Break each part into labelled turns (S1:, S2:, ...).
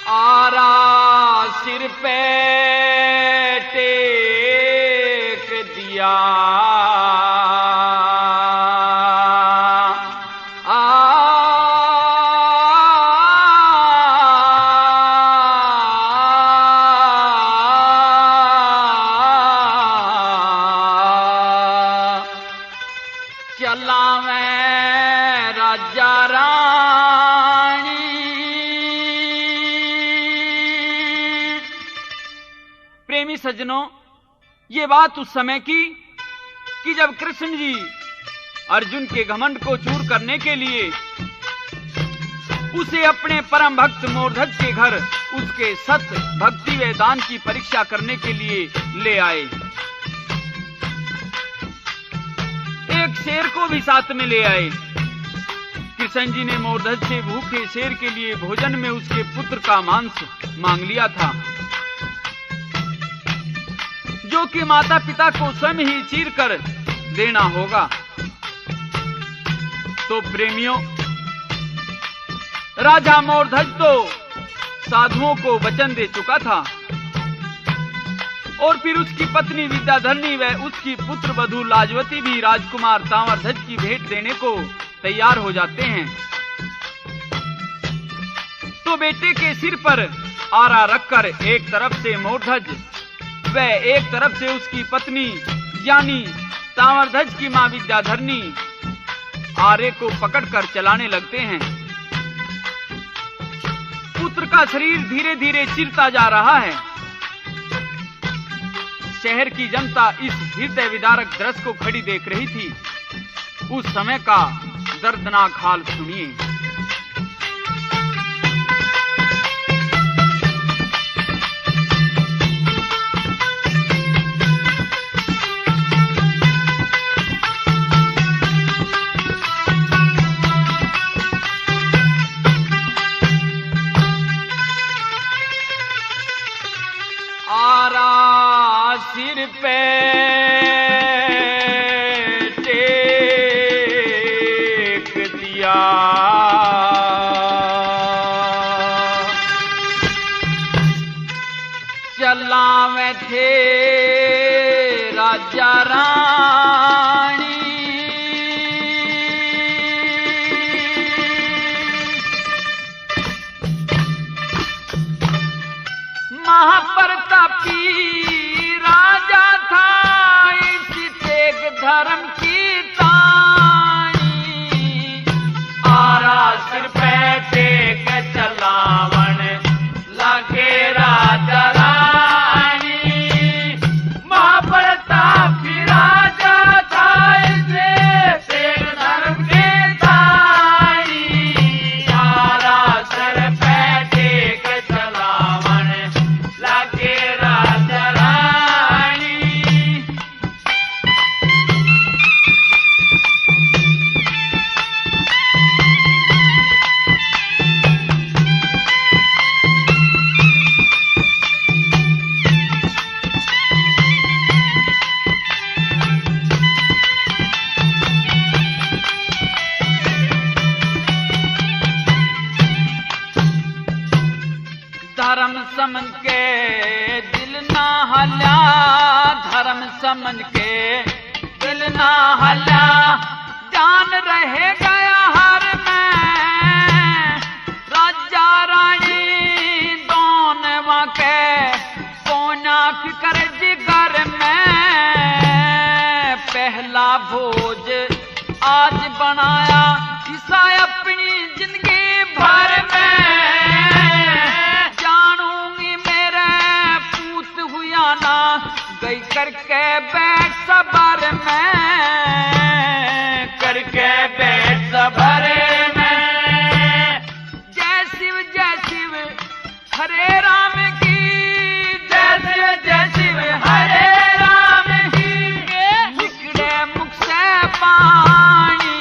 S1: आरा सिर पे टेक दिया, चला मैं राजा रानी। प्रेमी सज्जनों, ये बात उस समय की कि जब कृष्ण जी अर्जुन के घमंड को चूर करने के लिए उसे अपने परम भक्त मोरध्वज के घर उसके सत्य भक्ति व दान की परीक्षा करने के लिए ले आए। एक शेर को भी साथ में ले आए। कृष्ण जी ने मोरध्वज से भूखे शेर के लिए भोजन में उसके पुत्र का मांस मांग लिया था, जो कि माता पिता को स्वयं ही चीर कर देना होगा। तो प्रेमियों, राजा मोरध्वज तो साधुओं को वचन दे चुका था और फिर उसकी पत्नी विद्याधरणी व उसकी पुत्र वधू लाजवती भी राजकुमार ताम्रध्वज की भेंट देने को तैयार हो जाते हैं। तो बेटे के सिर पर आरा रखकर एक तरफ से मोरध्वज व एक तरफ से उसकी पत्नी यानी ताम्रध्वज की मां विद्याधरणी आरे को पकड़कर चलाने लगते हैं। पुत्र का शरीर धीरे धीरे चिरता जा रहा है। शहर की जनता इस हृदय विदारक दृश्य को खड़ी देख रही थी। उस समय का दर्दनाक हाल सुनिए। आरा सिर पे टेक दिया, चला मैं थे राजा रानी। महाप्रतापी राजा था, इसी तेग धर्म की तानी। आरा सिर पे टेक चलावन लगे राजा रानी। महाप्रतापी राजा था, इसी तेग धर्म की तानी। आरा सिर पे टेक चलावन लगे राजा रानी। धर्म समझ के दिल ना हल्या, धर्म समझ के दिल ना हल्या। जान रहे गया हर में राजा रानी दोनों के कोना फिकर जिगर में। पहला भोज आज बनाया ईसा अपनी जिंदगी भर में। गई करके बैठ सबर में, करके बैठ सबर में। जय शिव हरे राम की, जय शिव हरे राम की। निकले मुख से पानी,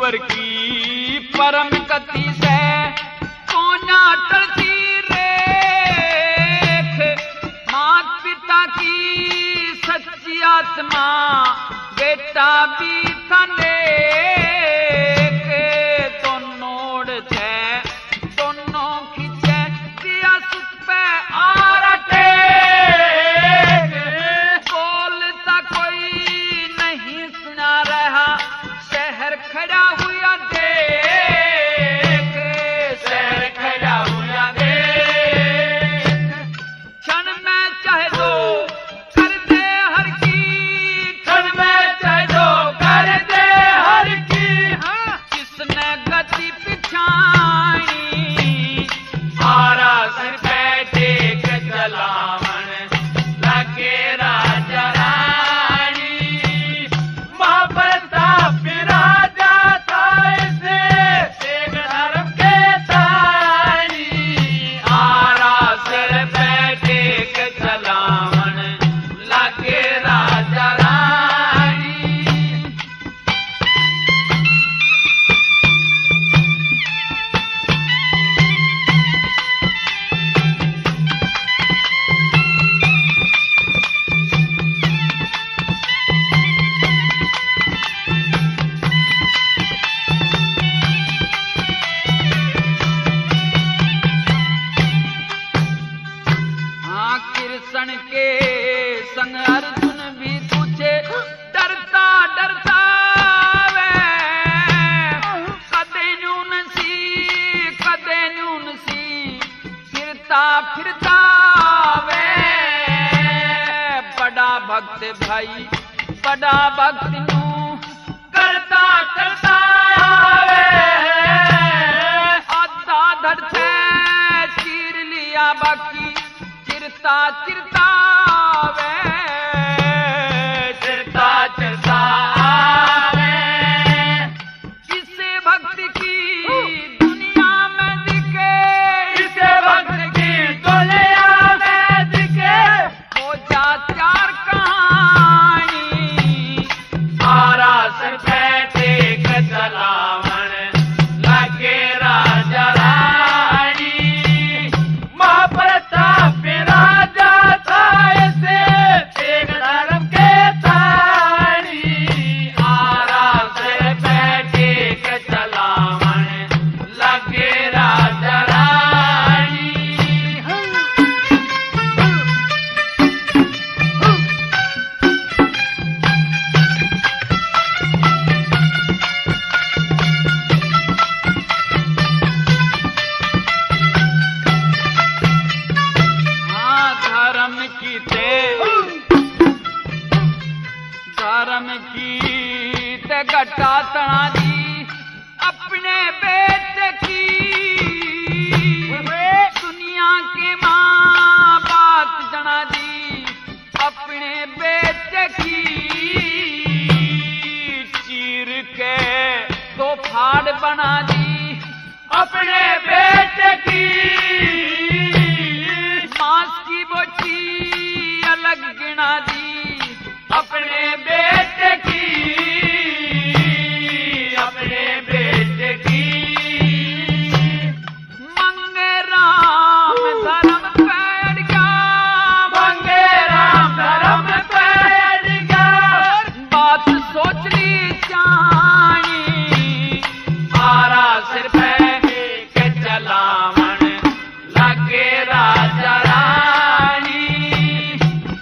S1: कुंवर की परम गति से कोना टलती रेख, मात पिता की सच्ची आत्मा बेटा भी था नेक। दोनों छे दोनों खींचे दिया सुख पे आरा टेक, बोलता कोई नहीं सुना रहा शहर खड़ा हुआ देख, शहर खड़ा हुआ देख। क्षण में चाहे दो कर दे हर की, क्षण में चाहे दो कर दे हर की। किसने गति पिछाई आरा सिर पे टेक जलावन लगे राजा रानी। मां प्रताप राजा था इसे एक धर्म के तानी, आरा सिर पे टेक जलावन लगे राजा रानी। हाँ कृष्ण के संग अर्जुन भी तुझे डरता डरता वे, कदे न्यून सी फिरता फिरता वे। बड़ा भक्त भाई बड़ा भक्त नू करता करता वे, आधा धड़ से चीर लिया बाकी चिरता चिरता वे, चिरता चिरता वे। इसे भक्त की दुनिया में दिखे, इसे भक्त की दुनिया में दिखे हो जा चार कहानी। आरा सिर पे टेक जलावन लगे राजा रानी। मां प्रताप राजा था ऐसे एक धर्म के तानी, आरा सिर पे टेक जलावन लगे राजा रानी। हाँ धर्म की ते गट्टा तना दी अपने बेटे की, दुनिया के माँ बात जना दी अपने बेटे की। चीर के दो फाड़ बना दी अपने बेटे की, मांस की बोटी अलग गिना दी अपने बेटे की, अपने बेटे की। मंगे राम धर्म पैड़ गया, मंगे राम धर्म पैड़ गया। बात सोच ली जानी, आरा सिर पे के जलावन लगे राजा रानी।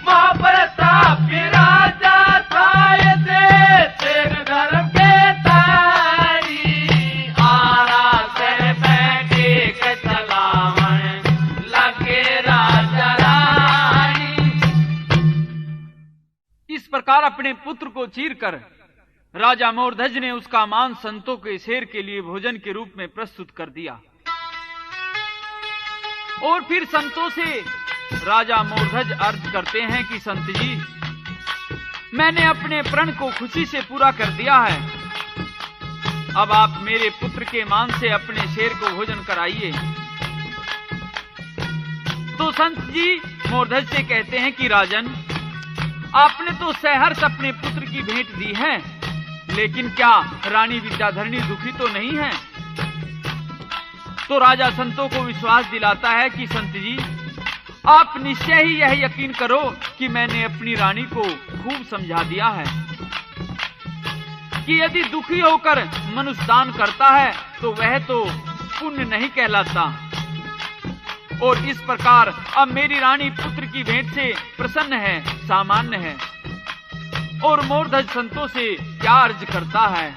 S1: मां प्रताप राजा था ऐसे एक धर्म के तानी, आरा सिर पे के जलावन लगे राजा रानी। इस प्रकार अपने पुत्र को चीरकर राजा मोरध्वज ने उसका मांस संतों के शेर के लिए भोजन के रूप में प्रस्तुत कर दिया। और फिर संतों से राजा मोरध्वज अर्ज करते हैं कि संत जी, मैंने अपने प्रण को खुशी से पूरा कर दिया है, अब आप मेरे पुत्र के मांस से अपने शेर को भोजन कराइए। तो संत जी मोरध्वज से कहते हैं कि राजन, आपने तो सहर्ष अपने पुत्र की भेंट दी है, लेकिन क्या रानी विद्याधरणी दुखी तो नहीं है? तो राजा संतों को विश्वास दिलाता है कि संत जी, आप निश्चय ही यह यकीन करो कि मैंने अपनी रानी को खूब समझा दिया है कि यदि दुखी होकर मनुष्य दान करता है तो वह तो पुण्य नहीं कहलाता। और इस प्रकार अब मेरी रानी पुत्र की भेंट से प्रसन्न है, सामान्य है। और मोरध्वज संतों से क्या अर्ज करता है?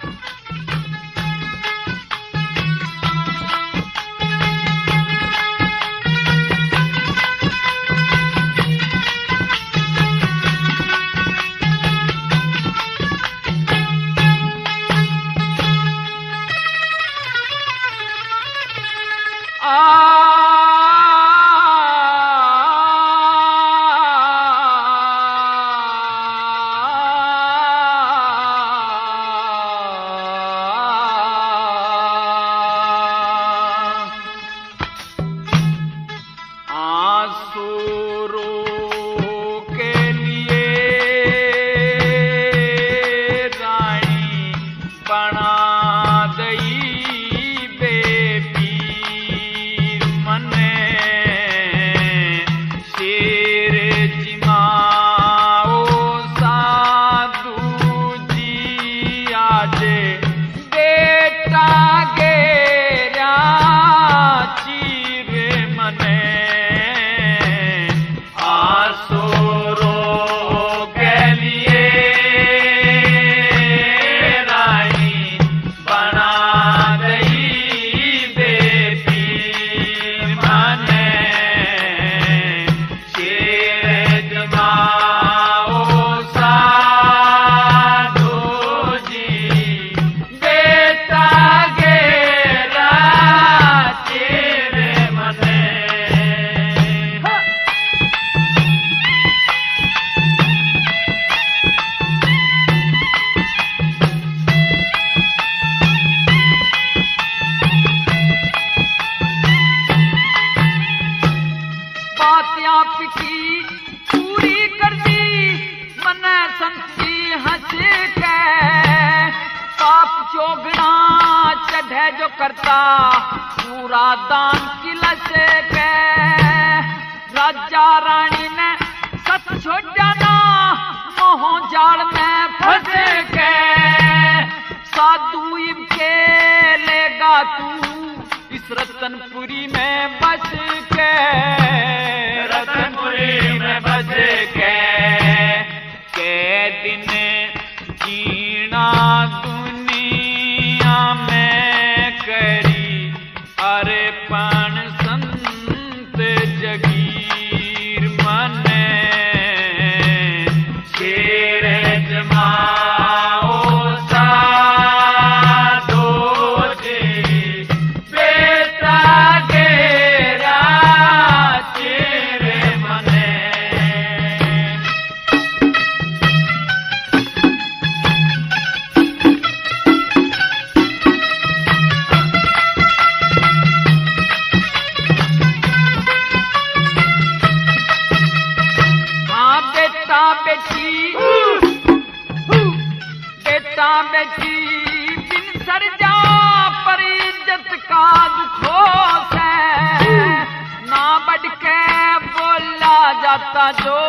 S1: जो करता पूरा दान किलस के, राजा रानी ने सत छोड़ा ना मोह जाल में फंस के, साधु इनके लेगा तू इस रतनपुरी में बस के, रतनपुरी में बस के दिन जीना दुनिया में करी अर्पण संत जगीर मने, शेर जमाओ साधो जी बेटा गेरा तेरे मने। बेटा बेटी बिन सरजा पर इज्जत का दुखों से, ना बढ़ के बोला जाता जो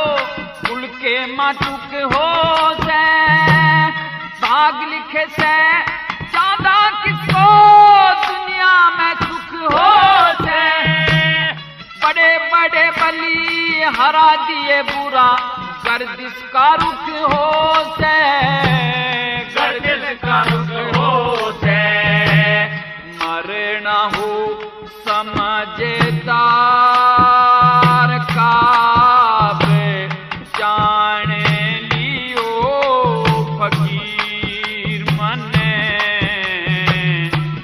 S1: कुल के माटुक हो से, भाग लिखे से ज्यादा किसको दुनिया में सुख हो से, बड़े बड़े बली हरा दिए बुरा गर्दिश का रुख हो से, गर्दिश का रुख हो से, मरना हो समझदार का जाने लियो फकीर मने,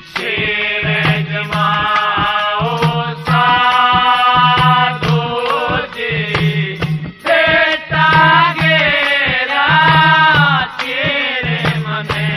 S1: शेर जमाओ साधो जी बेटा गेरा तेरे मने।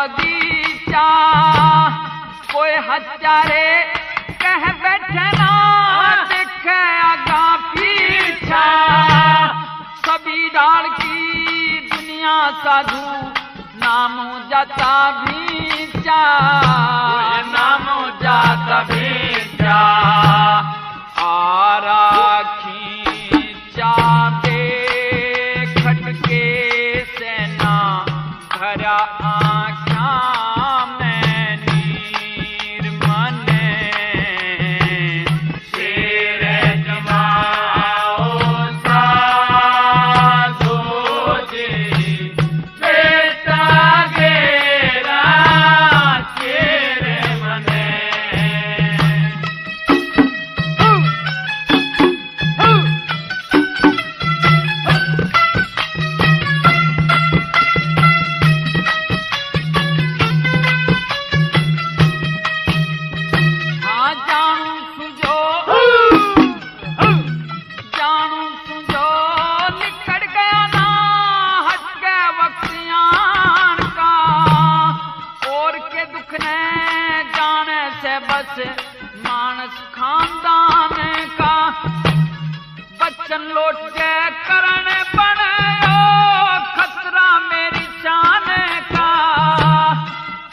S1: बगीचा, कोई हजारे कह बैठे ना देखे आगा पीछा। सभी डाल की दुनिया साधु नामो जाता भीचा, नामो जाता भीचा। आरा खींचा दे खटके सेना भरा आँखा में नीर मने। शेर जमाओ साधो जी बेटा गेरा शेर मने। मानस खानदान का बच्चन लौट के करण बनो खतरा मेरी शान का।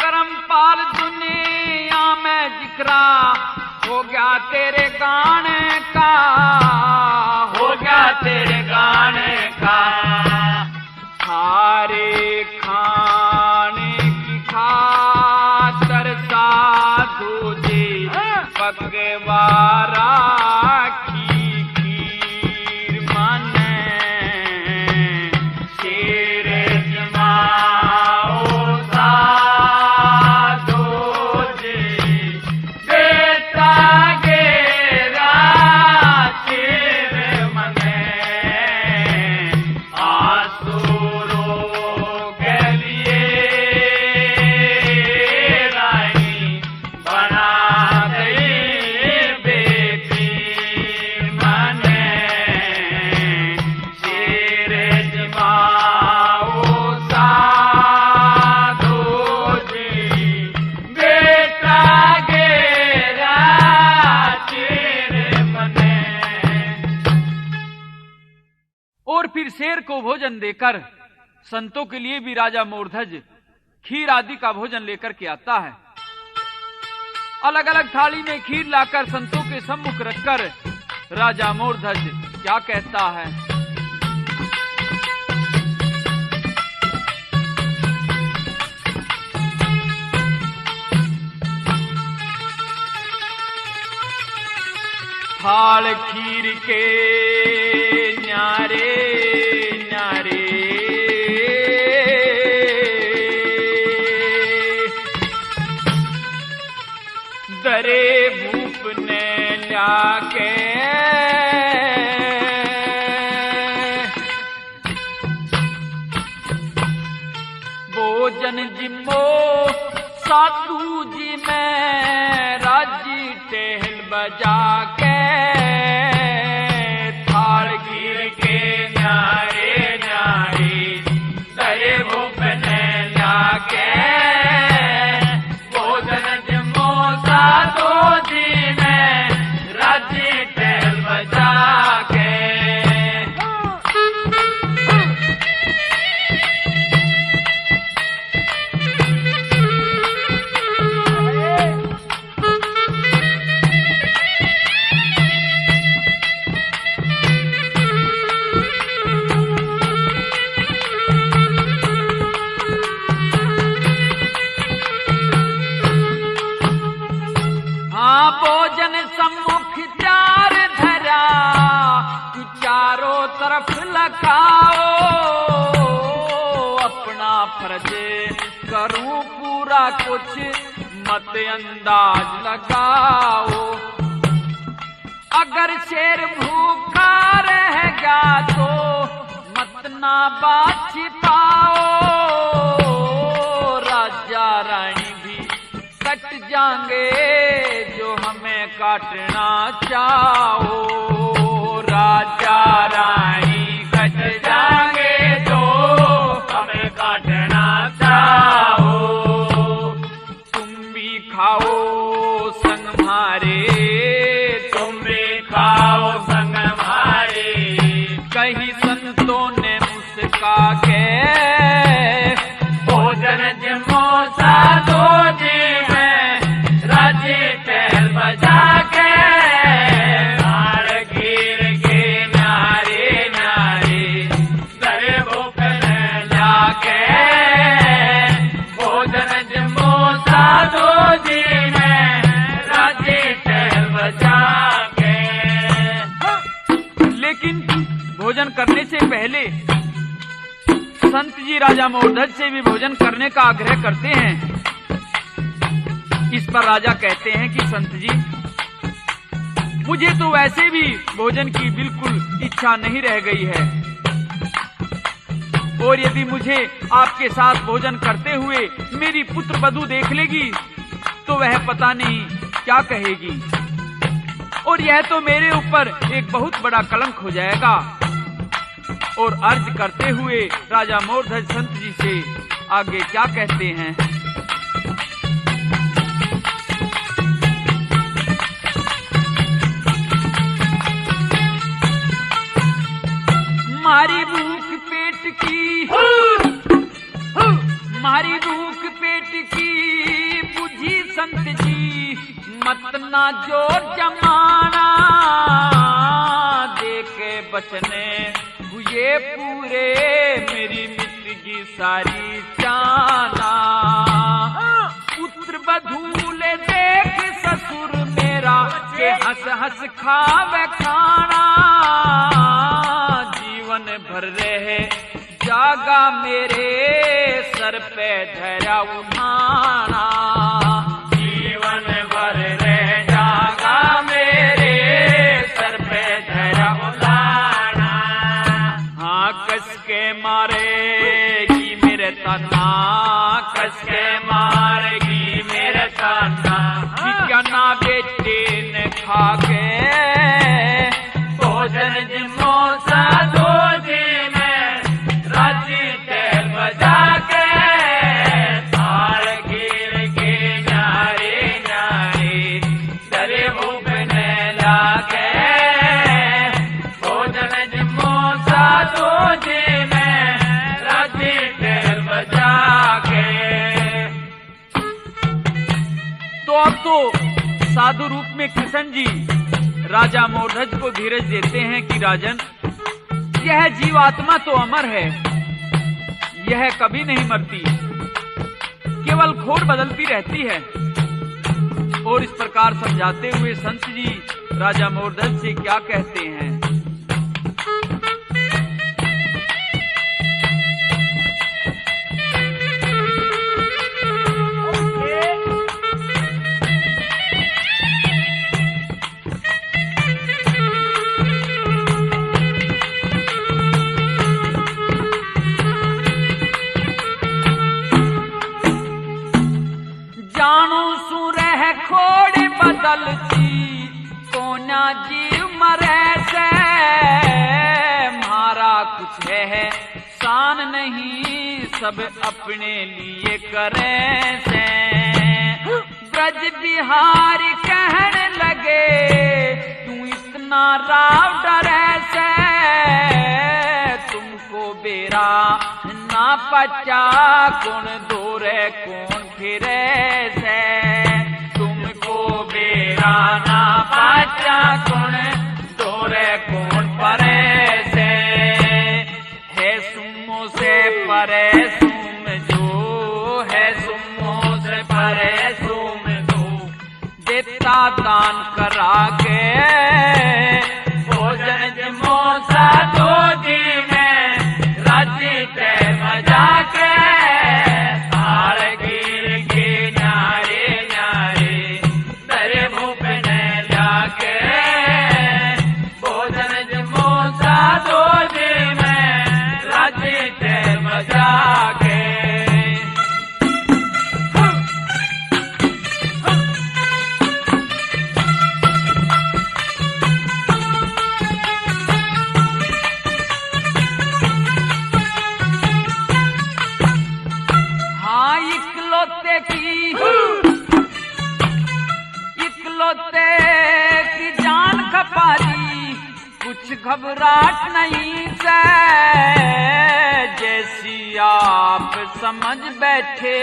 S1: करमपाल दुनिया में जिक्रा हो गया तेरे गाने का, हो गया तेरे गाने का। खारे खाने की खातर साधु जी पकवारा की खीर माने। शेर जमाओ साधु जी बेटा गेरा शेर मने। आसुरों के लिए रानी बना और फिर शेर को भोजन देकर संतों के लिए भी राजा मोरध्वज खीर आदि का भोजन लेकर के आता है। अलग अलग थाली में खीर लाकर संतों के सम्मुख रखकर राजा मोरध्वज क्या कहता है। थाल खीर के न्यारे न्यारे दरे भूप ने लाके भोजन जिम्मो साधु जी में राजी टहल बजा के। थाल गिर के न्यारे न्यारे दरे भूप ने लाके भोजन जिम्मो साधु जी में राजी टहल बजा के। भोजन सम्मुख चार धरा चारों तरफ लगाओ। अपना फर्ज करूं पूरा कुछ मत अंदाज लगाओ। अगर शेर भूखा रह गया तो मत ना बात छिपाओ। राजा रानी भी कट जाएंगे जो हमें काटना चाहो। राजा रानी कट जाएंगे जो हमें काटना चाहो। हमारे,
S2: तुम भी खाओ संग हमारे।
S1: कहीं संतों ने मुस्का के,
S2: भोजन जमो साधो जी में, राजी टहल बजा के, हार गिर के नारे नारे, दरे भूख जाके। भोजन जमो साधो जी में, राजी टहल बजा के।
S1: लेकिन भोजन करने से पहले संत जी राजा मोरध्वज से भी भोजन करने का आग्रह करते हैं। इस पर राजा कहते हैं कि संत जी, मुझे तो वैसे भी भोजन की बिल्कुल इच्छा नहीं रह गई है, और यदि मुझे आपके साथ भोजन करते हुए मेरी पुत्र वधू देख लेगी तो वह पता नहीं क्या कहेगी, और यह तो मेरे ऊपर एक बहुत बड़ा कलंक हो जाएगा। और अर्ज करते हुए राजा मोरध्वज संत जी से आगे क्या कहते हैं। मारी भूख पेट की, मारी भूख पेट की बुझी संत जी, मत ना जो जमाना, देके बचने ये पूरे मेरी मिट्टी सारी चाना। पुत्र बधूले देख ससुर मेरा, के हंस हंस खावे खाना, जीवन भर रहे जागा मेरे सर पे धरा उठाना।
S2: जीवन भर रहे जागा मेरे सर पे धरा उठाना।
S1: कस के मारेगी मेरे तना,
S2: कस के मारेगी मेरे तना,
S1: क्या ना बेटे ने खा के,
S2: भोजन जिमो साधो जी में, राजी टहल बजा के, ताल गिर के नारे नारे, डरे भूख ने लाके। भोजन जिमो साधो जी में, राजी टहल बजा के।
S1: तो अब तो साधु रूप में कृष्ण जी राजा मोरध्वज को धीरज देते हैं कि राजन, यह जीवात्मा तो अमर है, यह कभी नहीं मरती, केवल खोर बदलती रहती है। और इस प्रकार समझाते हुए संत जी राजा मोरध्वज से क्या कहते हैं। जानो सुरह खोड़ बदलती, कोना जीव मरे से, मारा कुछ है शान नहीं, सब अपने लिए करे से। ब्रज बिहारी कहने लगे, तू इतना राव डरे से, तुमको बेरा ना पचा, कौन दूरे कौन फिरे से। तुमको बेरा ना पचा, कौन दूरे कौन परे से। है सुमो से परे सुम जो, है सुमो से परे सुम जो, देता दान करा के, भोजन जमो साधो जी में, राजी टहल बजा के, ताल गिर के नारे नारे, दरे भूख ने जाके। भोजन जमो साधो जी में, राजी टहल बजा के। घबराहट नहीं से, जैसी आप समझ बैठे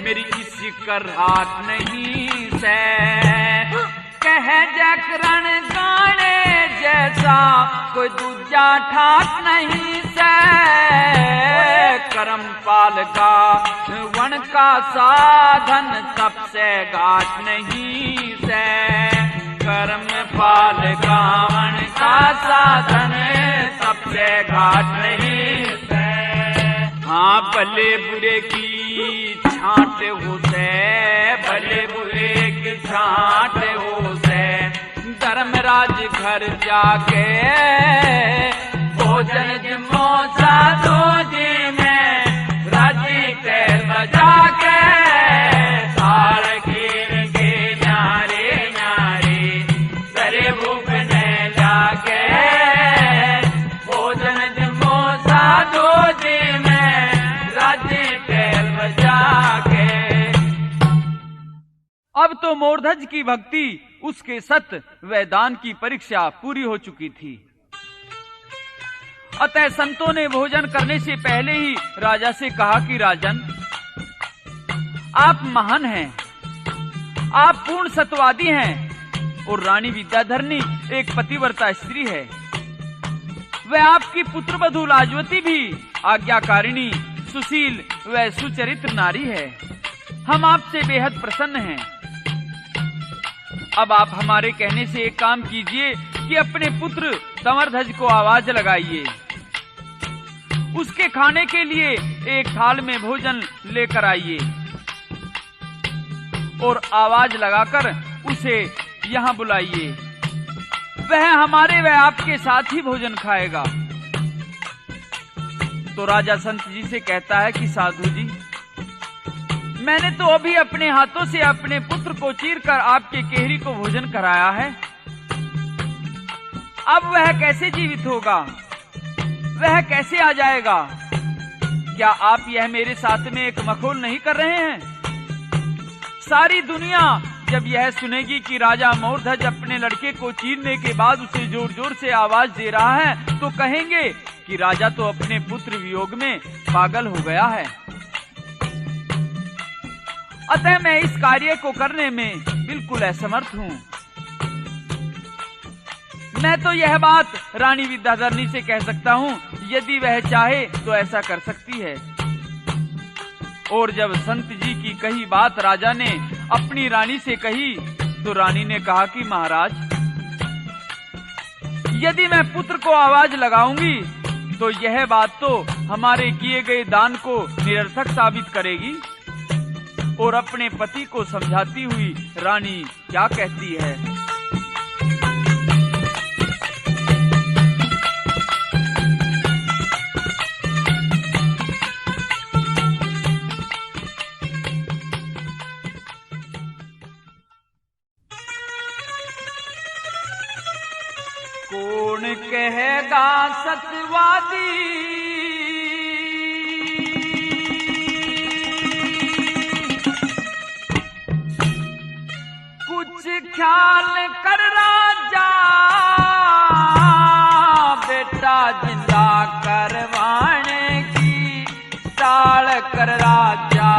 S1: मेरी किसी कराहट नहीं से। कह जागरण गाने जैसा कोई दूजा ठाट नहीं से, करम पाल का वन का साधन तब से घाट नहीं से। कर्म पाल गावन का साधन सबसे घाट नहीं से। हाँ भले बुरे की छांट हो से, भले बुरे की छांट हो से। धर्मराज घर जाके भोजन जमोसा दो जी में राजी तेल बजा के, तार गिर के नारे नारे करे भूखने जाके। भोजन जमोसा दो जी में राजी तेल बजा के। अब तो मोरध्वज की भक्ति, उसके सत्य व दान की परीक्षा पूरी हो चुकी थी। अतः संतों ने भोजन करने से पहले ही राजा से कहा कि राजन, आप महान हैं, आप पूर्ण सत्यवादी हैं और रानी विद्याधरनी एक पतिव्रता स्त्री है। वह आपकी पुत्रवधू लाजवती भी आज्ञाकारिणी, सुशील व सुचरित्र नारी है। हम आपसे बेहद प्रसन्न हैं। अब आप हमारे कहने से एक काम कीजिए कि अपने पुत्र तंवरध्वज को आवाज लगाइए। उसके खाने के लिए एक थाल में भोजन लेकर आइए और आवाज लगाकर उसे यहाँ बुलाइए। वह हमारे व आपके साथ ही भोजन खाएगा। तो राजा संत जी से कहता है कि साधु जी, मैंने तो अभी अपने हाथों से अपने पुत्र को चीरकर आपके केहरी को भोजन कराया है। अब वह कैसे जीवित होगा, वह कैसे आ जाएगा? क्या आप यह मेरे साथ में एक मखौल नहीं कर रहे हैं? सारी दुनिया जब यह सुनेगी कि राजा मोरध्वज अपने लड़के को चीरने के बाद उसे जोर जोर से आवाज दे रहा है, तो कहेंगे कि राजा तो अपने पुत्र वियोग में पागल हो गया है। अतः मैं इस कार्य को करने में बिल्कुल असमर्थ हूँ। मैं तो यह बात रानी विद्याधरनी से कह सकता हूँ, यदि वह चाहे तो ऐसा कर सकती है। और जब संत जी की कही बात राजा ने अपनी रानी से कही, तो रानी ने कहा कि महाराज, यदि मैं पुत्र को आवाज लगाऊंगी तो यह बात तो हमारे किए गए दान को निरर्थक साबित करेगी। और अपने पति को समझाती हुई रानी क्या कहती है? कौन कहेगा सत्यवादी, कुछ ख्याल कर राजा, बेटा जिंदा करवाने की टाल कर राजा,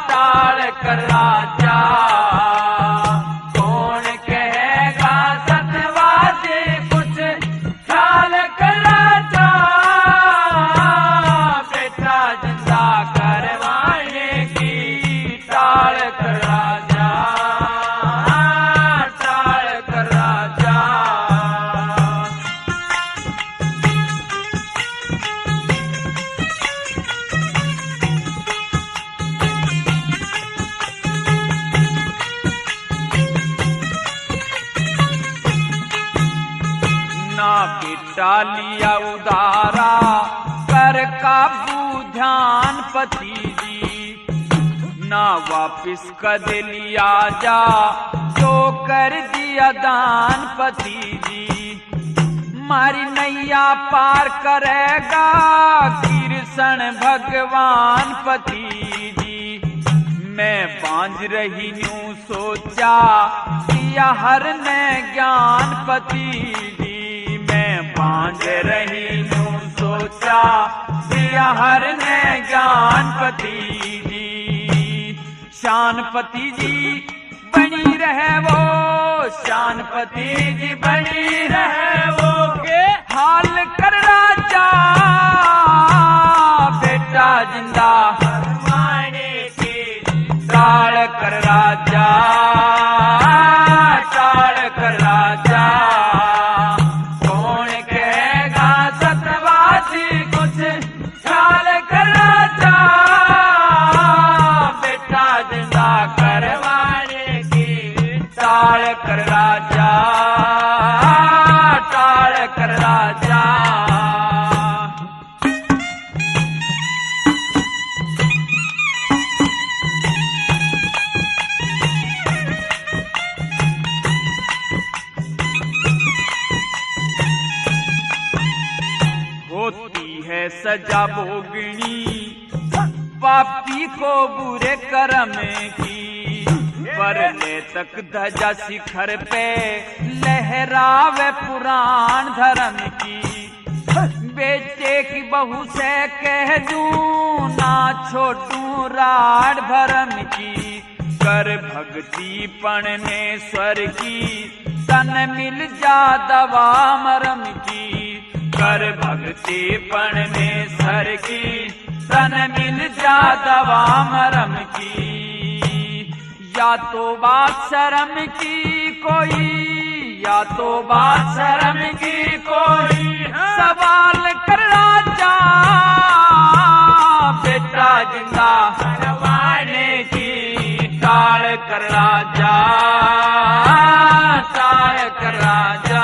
S1: टाल कर राजा। कौन कहेगा सत्यवादी, कुछ ख्याल कर राजा, बेटा जिंदा करवाने की टाल कर राजा, टाल कर राजा। ना बेटा लिया उदारा कर काबू ध्यान पति जी, ना वापिस कद लिया जा जो कर दिया दान पति जी। मारी नैया पार करेगा कृष्ण भगवान पति जी, मैं बांझ रही न्यू सोचा दिया हर ने ज्ञानपति जी। मैं बांझ रही न्यू सोचा दिया हर ने ज्ञानपति जी। शानपति जी बनी रहे वो, शानपति जी बनी रहे वो के हाल कर राजा बेटा जिंदा टाल कर राजा, टाल कर राजा। कौन कहेगा सत्यवादी कुछ टाल कर राजा बेटा जिंदा करवाने की। टाल कर राजा, टाल कर राजा। होती है सजा भोगनी पापी को बुरे कर्म की, पर ले तक ध्वजा शिखर पे लहरावे पुराण धर्म की। बेटे की बहू से कह दूं ना छोटू राड भरम की। कर भक्ति परमेश्वर की तन मिल जा दवा मरम की। कर भक्ति परमेश्वर की तन मिल जा दवा मरम की। या तो बात शर्म की कोई, या तो बात शर्म की कोई सवाल कर राजा बेटा जिंदा करवाने की। टाल कर राजा, टाल कर राजा।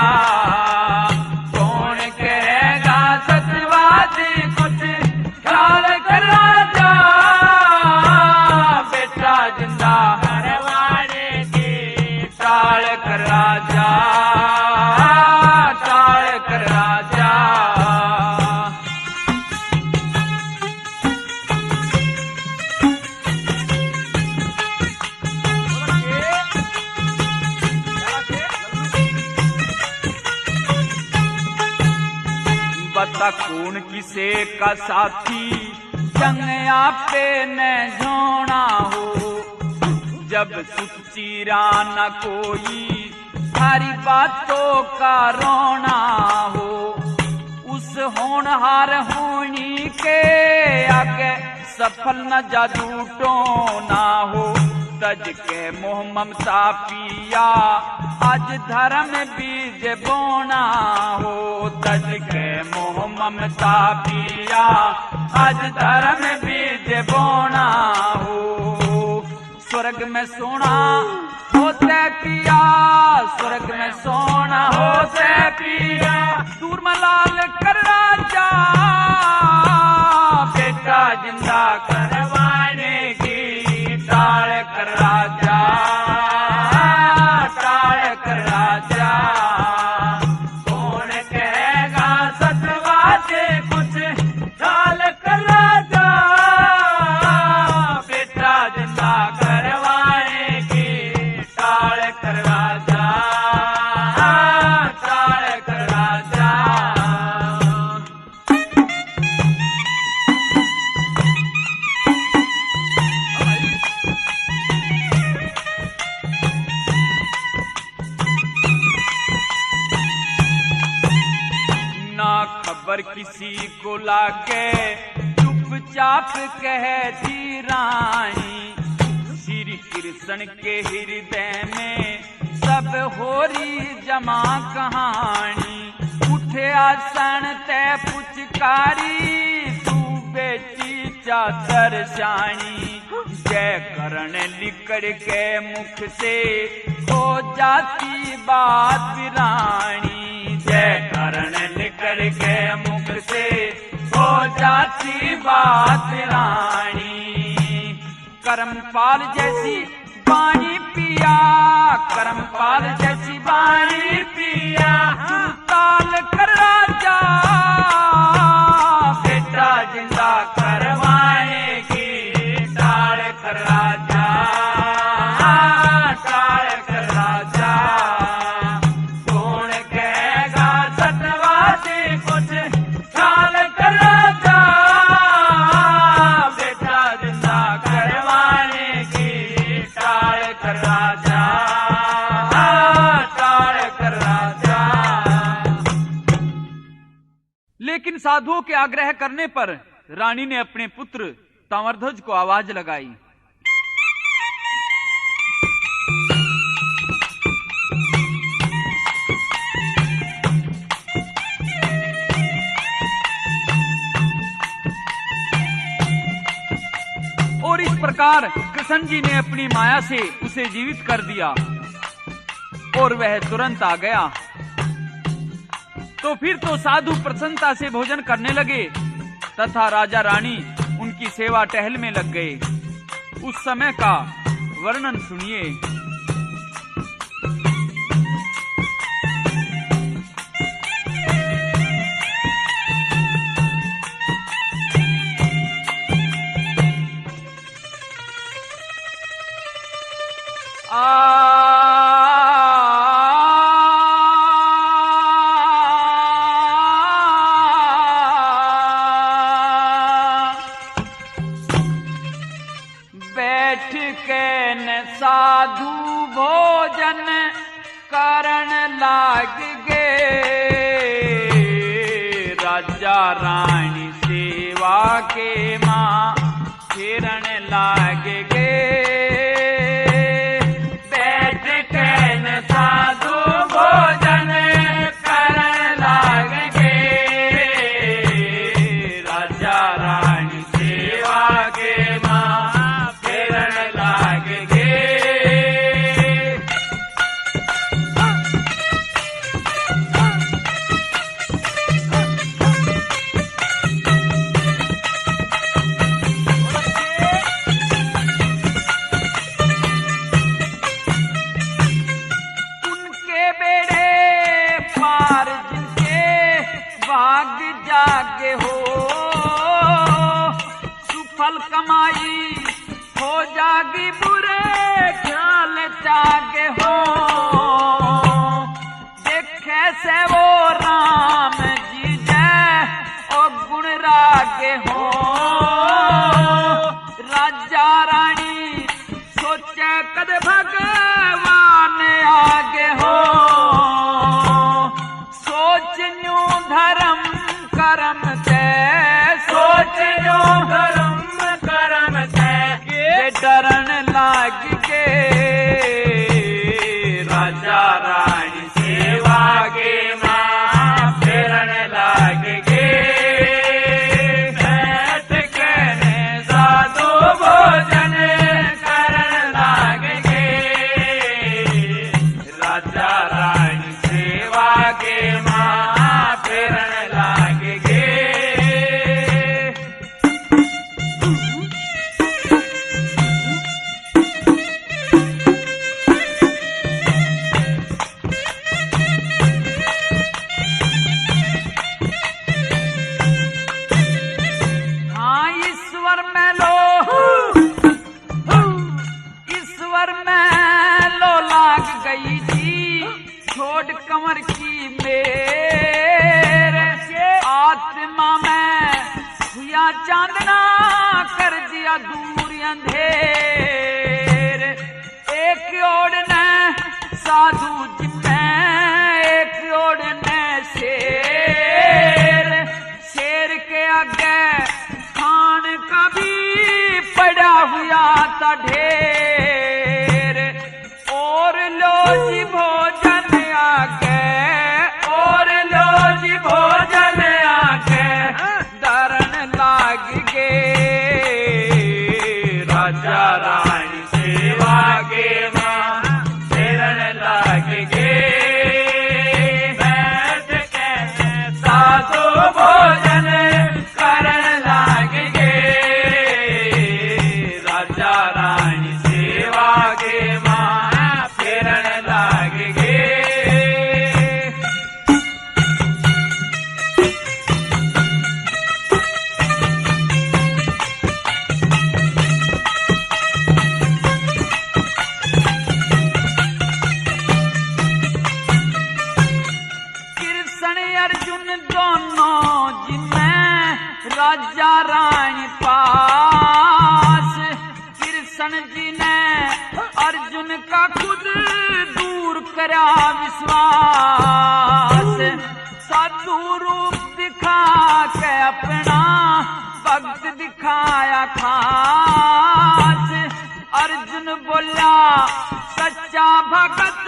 S1: बता कौन किसे का साथी जंग आपे न जोड़ा हो। जब सुचीरा न कोई सारी बातों का रोना हो। उस होनहार होनी के आगे सफल न जादू टोना हो। तज के मोह ममता पिया आज धर्म बीज बोना हो। तज के मोह ममता पिया आज धर्म बीज बोना हो। स्वर्ग में सोना होते पिया, स्वर्ग में सोना होते पिया। दूर मलाल कर राजा बेटा जिंदा करवाने की। टाल कर राजा, टाल कर राजा। कौन कहेगा सत्यवादी कुछ टाल कर राजा बेटा जिंदा करवाने की। टाल कर राजा, टाल कर राजा। खबर किसी को लागे चुपचाप कहती रानी। श्री कृष्ण के हृदय में सब होरी जमा कहानी। उठे आसन ते पुचकारी तू बेटी चादर शानी। जय करण लिकड़ के मुख से हो जाती बात रानी। जय करण लिकड़ के मुख से हो जाती बात रानी। कर्मपाल जैसी पानी पिया, कर्मपाल जैसी पानी पिया। ताल कर राजा बेटा जिंदा करवाने की। टाल कर राजा, साधुओं के आग्रह करने पर रानी ने अपने पुत्र ताम्रध्वज को आवाज लगाई। और इस प्रकार कृष्ण जी ने अपनी माया से उसे जीवित कर दिया और वह तुरंत आ गया। तो फिर तो साधु प्रसन्नता से भोजन करने लगे तथा राजा रानी उनकी सेवा टहल में लग गए। उस समय का वर्णन सुनिए।
S2: बैठ के न साधु भोजन करण लाग गए, राजा रानी सेवा के मां फिरन लाग गए। बैठ के न साधु भोजन करण लाग गए, राजा रानी सेवा के मां फिरन लाग गए। जागे हो सुफल कमाई हो जागी, बुरे ख्याल जागे हो। देखे से वो राम जी जय ओ गुण रागे हो। राजा रानी सोचे कद भगवान आगे हो। सोच न्यू धर्म करम से, सोच न्यू धर्म करम से, ये डरन लाग के राजा रानी सेवा के मां फिरन लाग के। बैठ के साधु भोजन करन लाग के, राजा रानी सेवा के मां फिरन लाग के। छोड़ कमर की मेर आत्मा में हुआ चांदना कर दिया दूर अंधेर। एक ओर ने साधु जी में, एक ओर ने शेर। शेर के आगे खान का भी पड़ा हुआ था ढेर। और लो जी भोजन आगे, और लो जी भोजन आगे, डरन लाग के राजा रानी सेवा के मां फिरन लाग के। बैठ के साधु भोजन करन लाग के, राजा रानी सेवा के मां फिरन लाग के। अर्जुन दोनों जिन्हें राजा रानी पास। कृष्ण जी ने अर्जुन का खुद दूर करा विश्वास। साधु रूप दिखा
S1: दिखाया खास। अर्जुन बोला सच्चा भगत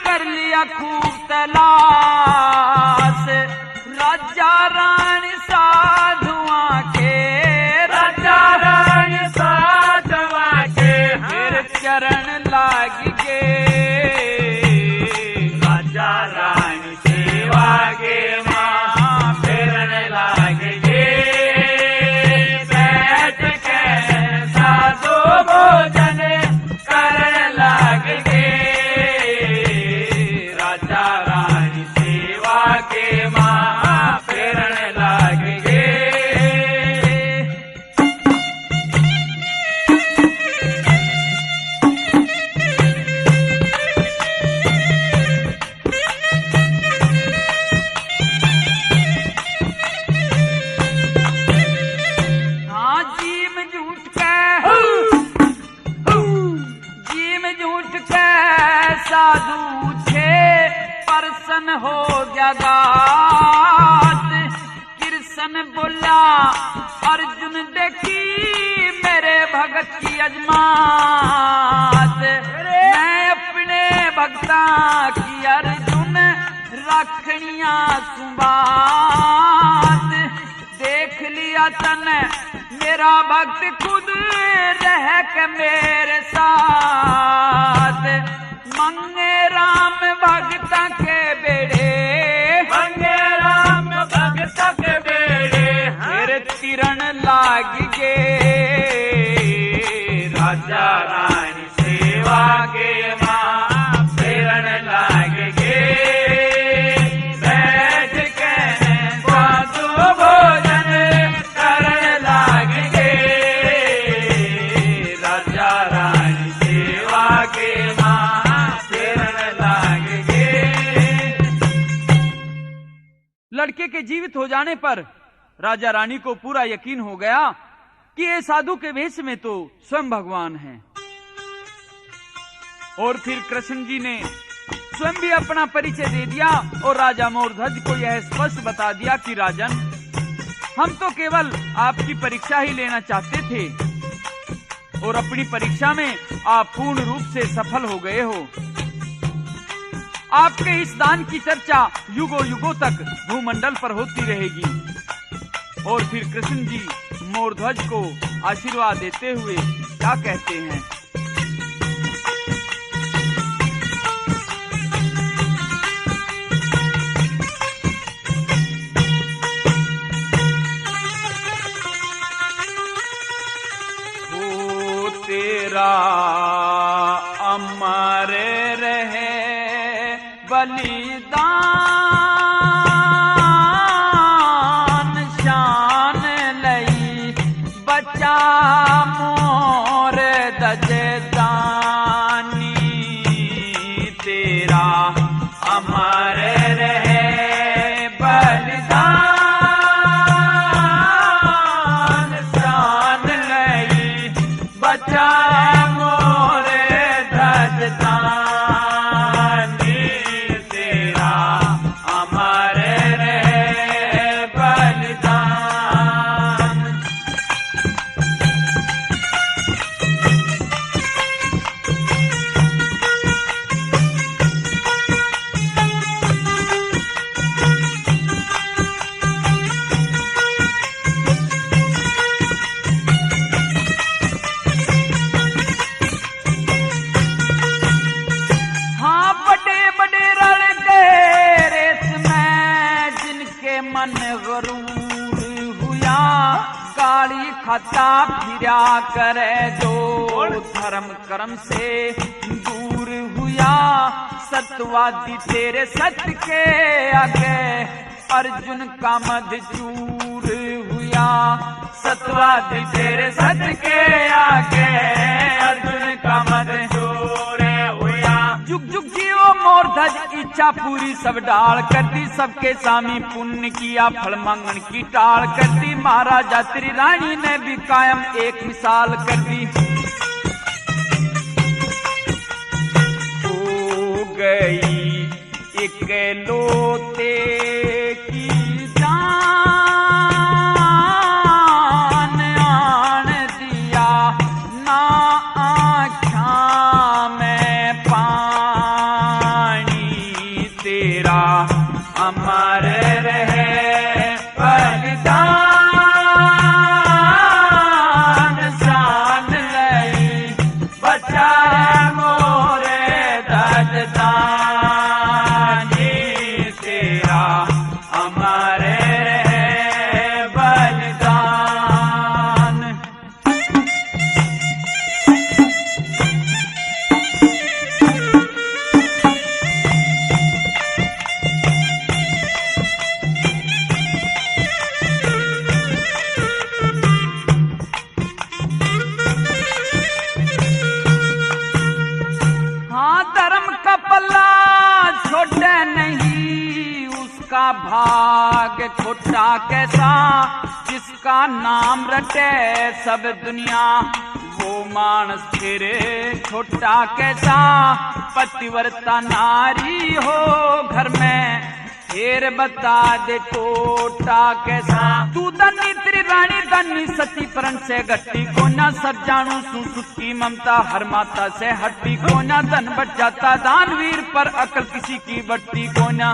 S1: कर लिया खूब तलाश। राजा रानी साधुआ के,
S2: राजा रानी साधुआ के
S1: फिर चरण लाग गए।
S2: राजा रानी सेवा के माँ फिरन लाग गए। बैठ के साधु भोजन करन लाग गए। राजा रानी सेवा के माँ फिरन लाग गए।
S1: हाँ जी में झूठ के साधु छे परसन हो गया गात। कृष्ण बोला अर्जुन देखी मेरे भगत की अजमात। मैं अपने भक्ता की अर्जुन रखनिया सुबात। देख लिया तने मेरा भक्त खुद रह के मेरे साथ। मंगे राम भक्त के बेड़े,
S2: मंगे राम भगत के बेड़े
S1: फिर किरण लाग गए।
S2: राजा रानी सेवा के माँ फिरन लाग गए। बैठ के साधु भोजन करन लाग गए। राजा रानी सेवा के माँ फिरन लाग गए।
S1: लड़के के जीवित हो जाने पर राजा रानी को पूरा यकीन हो गया कि ये साधु के वेश में तो स्वयं भगवान हैं। और फिर कृष्ण जी ने स्वयं भी अपना परिचय दे दिया और राजा मोरध्वज को यह स्पष्ट बता दिया कि राजन, हम तो केवल आपकी परीक्षा ही लेना चाहते थे और अपनी परीक्षा में आप पूर्ण रूप से सफल हो गए हो। आपके इस दान की चर्चा युगों युगों तक भूमंडल पर होती रहेगी। और फिर कृष्ण जी मोरध्वज को आशीर्वाद देते हुए क्या कहते हैं? हो तेरा अमर रहे बलिदान, शान लई बचा मोर दजदानी। तेरा अमर रहे बलिदान, शान लई बचा मोर दजदानी। तेरा अमर रहे बलिदान। हाँ बड़े बड़े रण गए रेस में जिनके मन गरूर हुआ। गाड़ी खाता फिरा करे जो धर्म कर्म से दूर हुआ। सत्यवादी तेरे सत्य के आगे अर्जुन का मध चूर हुआ। सत्यवादी तेरे सत्य के आगे अर्जुन का मध चूर हुआ। जुग जुग जियो मोरध्वज इच्छा पूरी सब डाल कर दी। सबके सामी पुण्य किया फल मंगन की टाल कर दी। महाराजा तेरी रानी ने भी कायम एक मिसाल कर दी। हो गई इकलौते की जान
S2: बलिदानी तेरा अमर रहे बलिदान।
S1: हाँ, धर्म का पल्ला छोटे नहीं, उसका भाग छोटा कैसा, जिसका नाम रटे सब दुनिया, वो मानस फिर छोटा कैसा। पतिव्रता नारी हो घर में, फिर बता दे टोटा कैसा। तू धनी त्रिराणी धनी सती परण से गट्टी को ना, सब जानू सुसुत की ममता हर माता से हट्टी को ना। धन बच जाता दानवीर पर, अकल किसी की बट्टी को ना।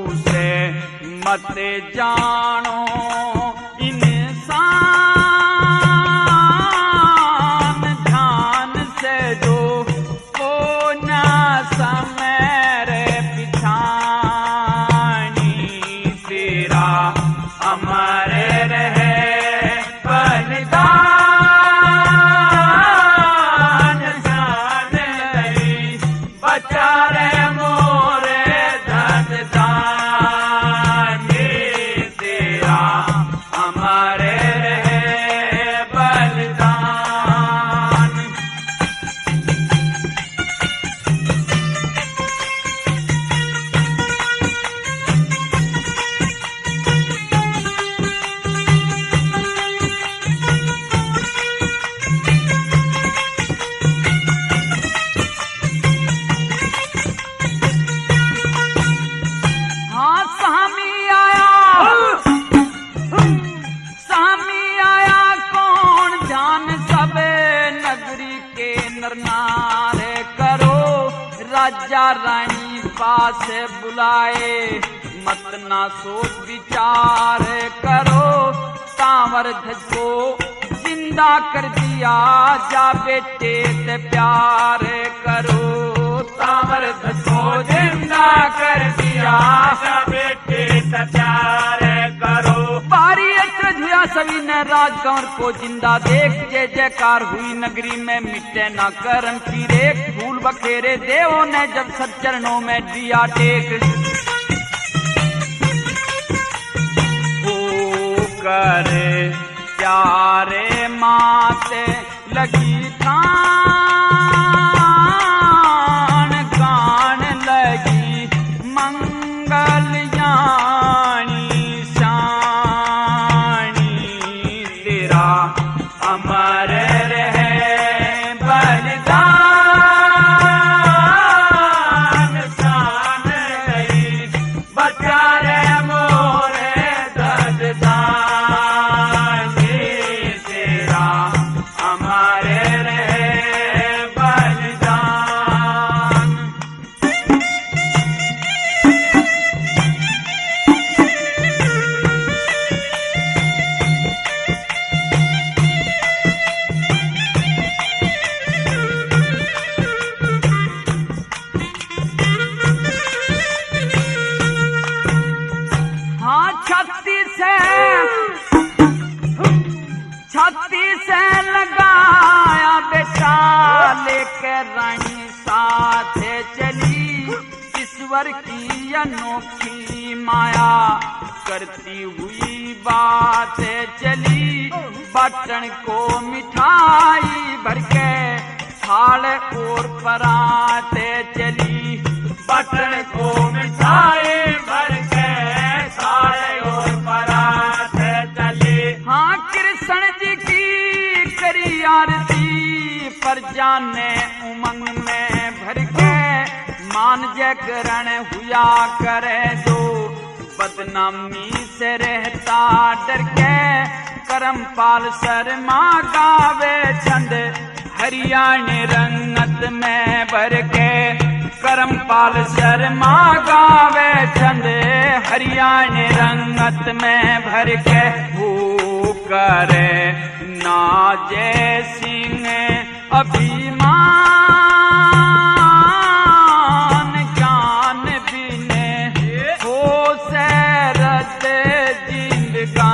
S1: उसे मत जानो इंसान, ध्यान से जो को ना समय पिछानी तेरा
S2: अमर रहे बलिदान। जान गई बचा रे मोरे धन दानी तेरा अमर रहे बलिदान।
S1: हाँ, स्वामी आया कौन जान सब नगरी के नरनारे करो। राजा रानी पास बुलाए, मत ना सोच विचार करो। सांवर ध्वज को जिंदा कर दिया, जा बेटे से प्यार करो।
S2: सांवर ध्वज को जिंदा कर दिया, जा बेटे से प्यार करो।
S1: बारी अचरज हुआ सभी ने राजगौर को जिंदा देख, जय जयकार हुई नगरी में मिटे ना करम की रेख। फूल बखेरे देवों ने जब सब चरणों में दिया टेक।
S2: ओ करे प्यारे माते लगी ठान, गान लगी मंगल यानी शानी तेरा अमर रहे बलिदान। शान गई बचा रे मोरे दर्द दानी तेरा अमर रहे बलिदान।
S1: हाँ, छाती से लगाया बेटा, लेकर रानी साथ चली। ईश्वर की अनोखी माया करती हुई बात चली। बटन को मिठाई भर के थाल और पराते चली।
S2: बटन को मिठाई भर के थाल और पराते चली।
S1: हाँ, कृष्ण जी की करी आरती, प्रजा ने उमंग में भर के। मान जागरण हुआ करे जो, बदनामी से रहता डर के। करमपाल शर्मा गावे छंद, हरियाणे रंगत में भर के। करमपाल शर्मा गावे छंद, हरियाणे रंगत में भर के। हो करे नाजे सिंह अभिमान ज्ञान बिने हो सैरत जिंदगानी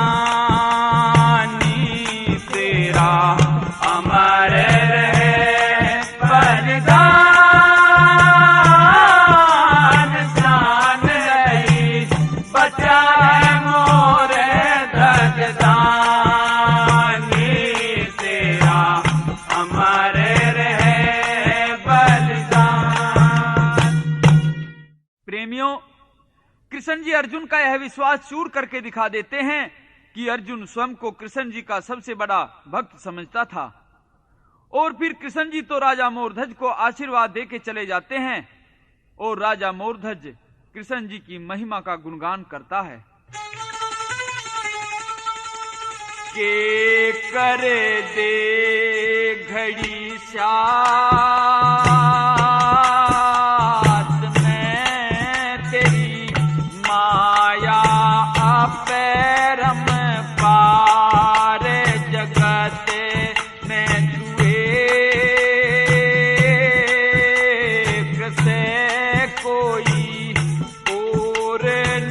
S1: तेरा अमर रहे बलिदान जान रही बचा है मोरे धजदानी तेरा अमर रहे बलिदान। प्रेमियों, कृष्ण जी अर्जुन का यह विश्वास चूर करके दिखा देते हैं कि अर्जुन स्वयं को कृष्ण जी का सबसे बड़ा भक्त समझता था। और फिर कृष्ण जी तो राजा मोरध्वज को आशीर्वाद देके चले जाते हैं और राजा मोरध्वज कृष्ण जी की महिमा का गुणगान करता है। के कर दे घड़ी साथ में तेरी माया पैरम पार जगत में तुए से कोई और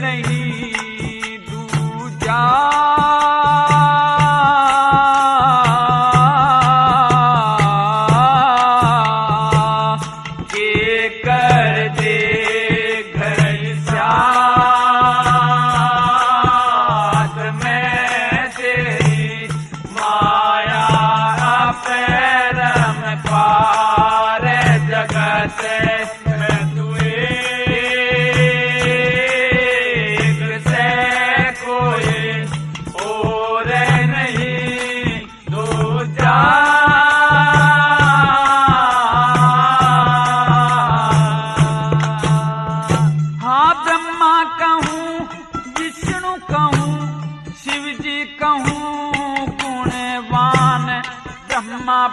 S1: नहीं दूजा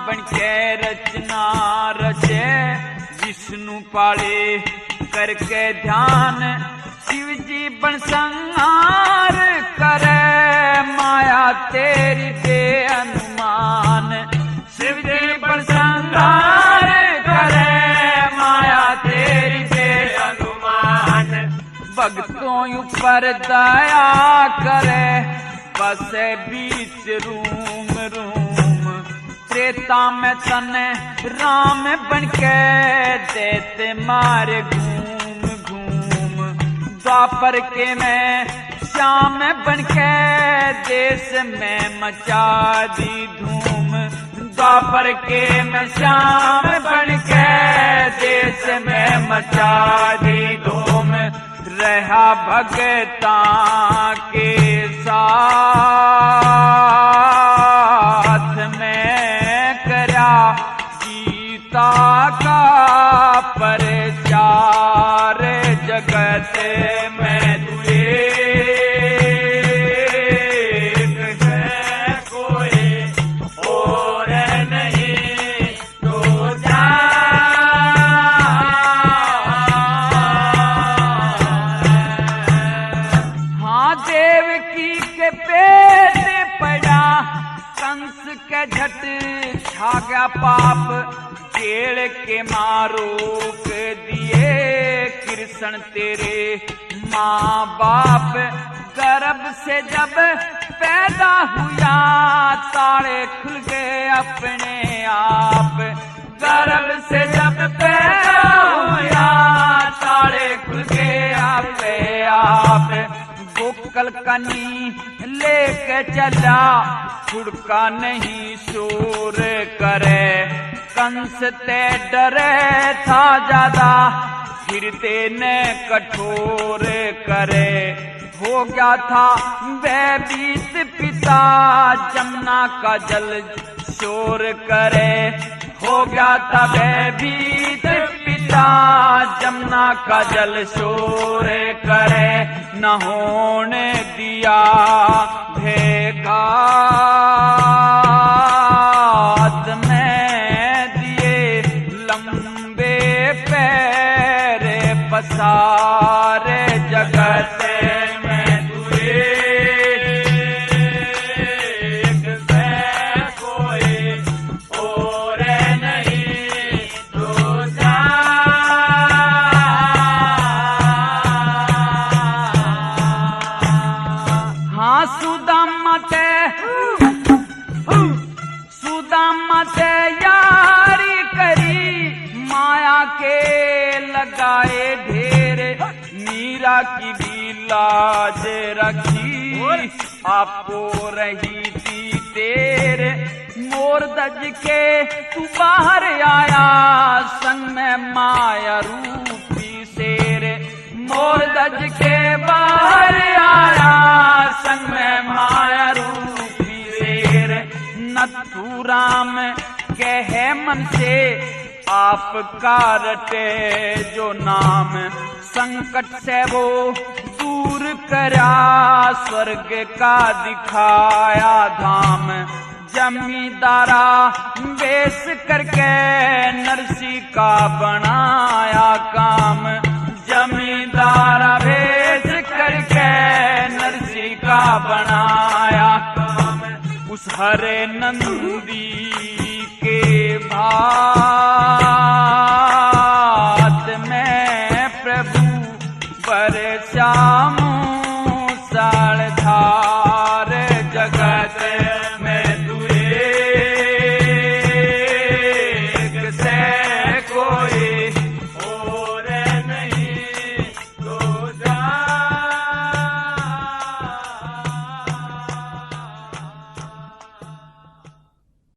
S1: बनके रचना रचे विष्णु पाले करके ध्यान शिव जी बन संहार करे माया तेरी दे अनुमान शिव जी बन संहार करे माया तेरी दे अनुमान भक्तों ऊपर दया करे बसे बीच रूम रूम त्रेता में तने राम बनके देते मारे घूम घूम द्वापर के में श्याम बनके देश में मचा दी धूम द्वापर के में श्याम बनके देश में मचा दी धूम रहा भगता के साथ में गीता का प्रचार जगत में तुझे कोई और नहीं तो जा। हाँ, देवकी के पेट पड़ा कंस के झट छा गया पाप जेल के मारो के दिए कृष्ण तेरे माँ बाप गर्भ से जब पैदा हुआ ताले खुल गए अपने आप गर्भ से जब पैदा हुआ ताले खुल गए अपने आप गोकल कनी लेके चला छुड़का नहीं शोर करे कंस ते डरे था ज्यादा फिरते ने कठोर करे हो गया था भयभीत पिता जमुना का जल शोर करे हो गया था भयभीत पिता जमुना का जल शोर करे न होने दिया भेगात में दिए लंबे पैर पसारे जगत में तुए कोई और लाज रखी आपको रही थी तेरे मोर दज के तू बाहर आया संग में माया रूपी शेर मोर दज के बाहर आया संग में माया रूपी शेर नथुराम कहे मन से आपका रटे जो नाम संकट से वो दूर करा स्वर्ग का दिखाया धाम जमींदारा वेश करके नरसी का बनाया काम जमींदारा वेश करके नरसी का बनाया काम उस हरे नंदी के भाई